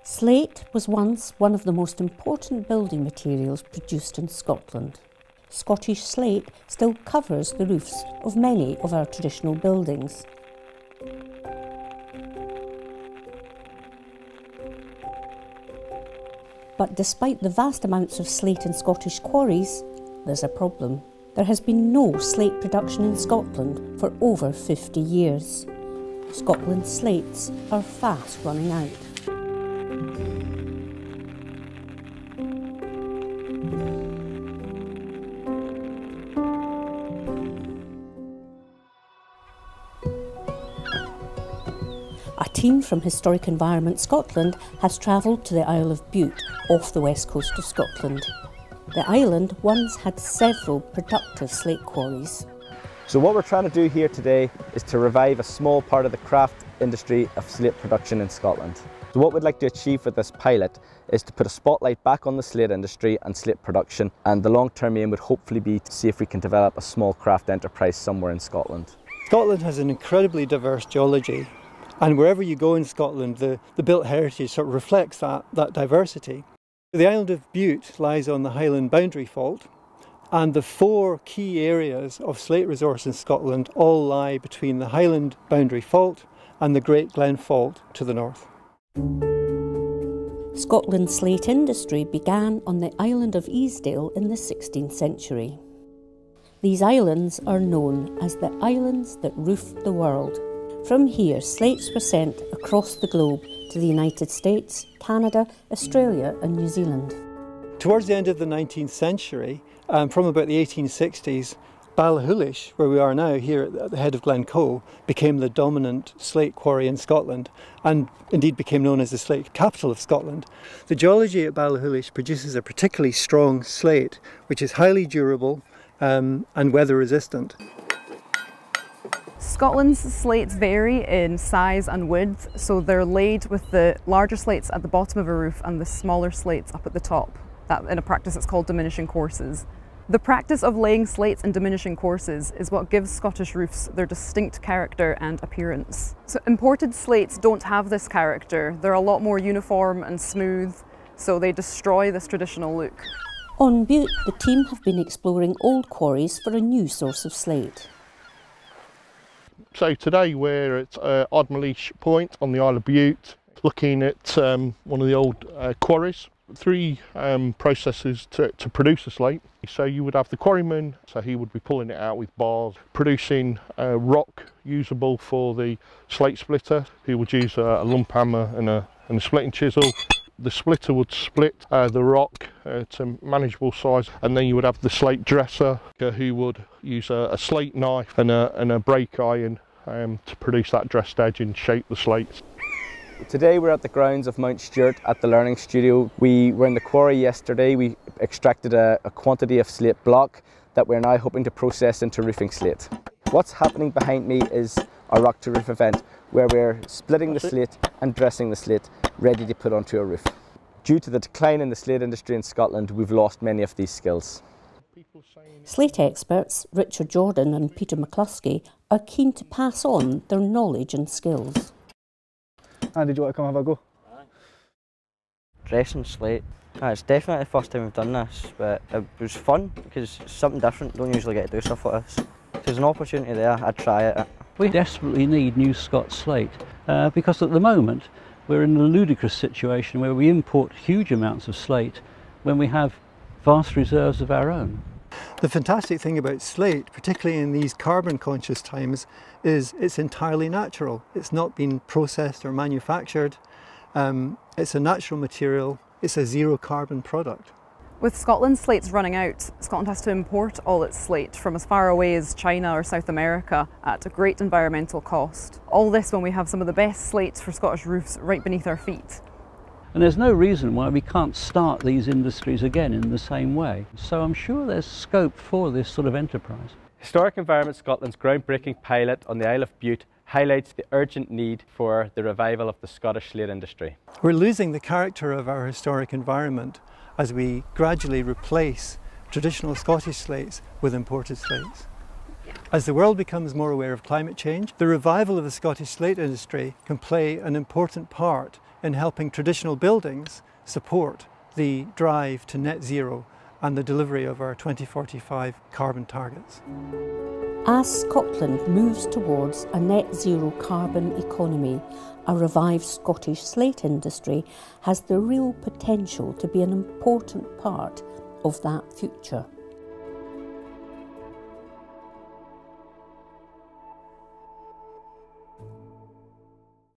Slate was once one of the most important building materials produced in Scotland. Scottish slate still covers the roofs of many of our traditional buildings. But despite the vast amounts of slate in Scottish quarries, there's a problem. There has been no slate production in Scotland for over 50 years. Scotland's slates are fast running out. A team from Historic Environment Scotland has travelled to the Isle of Bute off the west coast of Scotland. The island once had several productive slate quarries. So what we're trying to do here today is to revive a small part of the craft industry of slate production in Scotland. So what we'd like to achieve with this pilot is to put a spotlight back on the slate industry and slate production, and the long-term aim would hopefully be to see if we can develop a small craft enterprise somewhere in Scotland. Scotland has an incredibly diverse geology, and wherever you go in Scotland, the built heritage sort of reflects that diversity. The Isle of Bute lies on the Highland boundary fault, and the four key areas of slate resource in Scotland all lie between the Highland boundary fault and the Great Glen Fault to the north. Scotland's slate industry began on the island of Easdale in the 16th century. These islands are known as the islands that roofed the world. From here, slates were sent across the globe to the United States, Canada, Australia and New Zealand. Towards the end of the 19th century, from about the 1860s, Ballachulish, where we are now here at the head of Glencoe, became the dominant slate quarry in Scotland and indeed became known as the slate capital of Scotland. The geology at Ballachulish produces a particularly strong slate which is highly durable and weather resistant. Scotland's slates vary in size and width, so they're laid with the larger slates at the bottom of a roof and the smaller slates up at the top. That, in a practice, it's called diminishing courses. The practice of laying slates in diminishing courses is what gives Scottish roofs their distinct character and appearance. So imported slates don't have this character. They're a lot more uniform and smooth, so they destroy this traditional look. On Bute, the team have been exploring old quarries for a new source of slate. So today we're at Ardmalish Point on the Isle of Bute, looking at one of the old quarries. Three processes to produce a slate. So you would have the quarryman, so he would be pulling it out with bars, producing rock usable for the slate splitter. He would use a lump hammer and a splitting chisel. The splitter would split the rock to manageable size, and then you would have the slate dresser who would use a slate knife and a brake iron to produce that dressed edge and shape the slates. Today we're at the grounds of Mount Stewart at the Learning Studio. We were in the quarry yesterday. We extracted a quantity of slate block that we're now hoping to process into roofing slate. What's happening behind me is a rock to roof event where we're splitting the slate and dressing the slate ready to put onto a roof. Due to the decline in the slate industry in Scotland, we've lost many of these skills. Slate experts Richard Jordan and Peter McCluskey are keen to pass on their knowledge and skills. Andy, do you want to come have a go? Dressing slate. It's definitely the first time we've done this, but it was fun because it's something different. Don't usually get to do stuff like this. If there's an opportunity there, I'd try it. We desperately need new Scots slate because at the moment we're in a ludicrous situation where we import huge amounts of slate when we have vast reserves of our own. The fantastic thing about slate, particularly in these carbon conscious times, is it's entirely natural. It's not been processed or manufactured. It's a natural material. It's a zero carbon product. With Scotland's slates running out, Scotland has to import all its slate from as far away as China or South America at a great environmental cost. All this when we have some of the best slates for Scottish roofs right beneath our feet. And there's no reason why we can't start these industries again in the same way. So I'm sure there's scope for this sort of enterprise. Historic Environment Scotland's groundbreaking pilot on the Isle of Bute highlights the urgent need for the revival of the Scottish slate industry. We're losing the character of our historic environment as we gradually replace traditional Scottish slates with imported slates. As the world becomes more aware of climate change, the revival of the Scottish slate industry can play an important part in helping traditional buildings support the drive to net zero and the delivery of our 2045 carbon targets. As Scotland moves towards a net zero carbon economy, a revived Scottish slate industry has the real potential to be an important part of that future.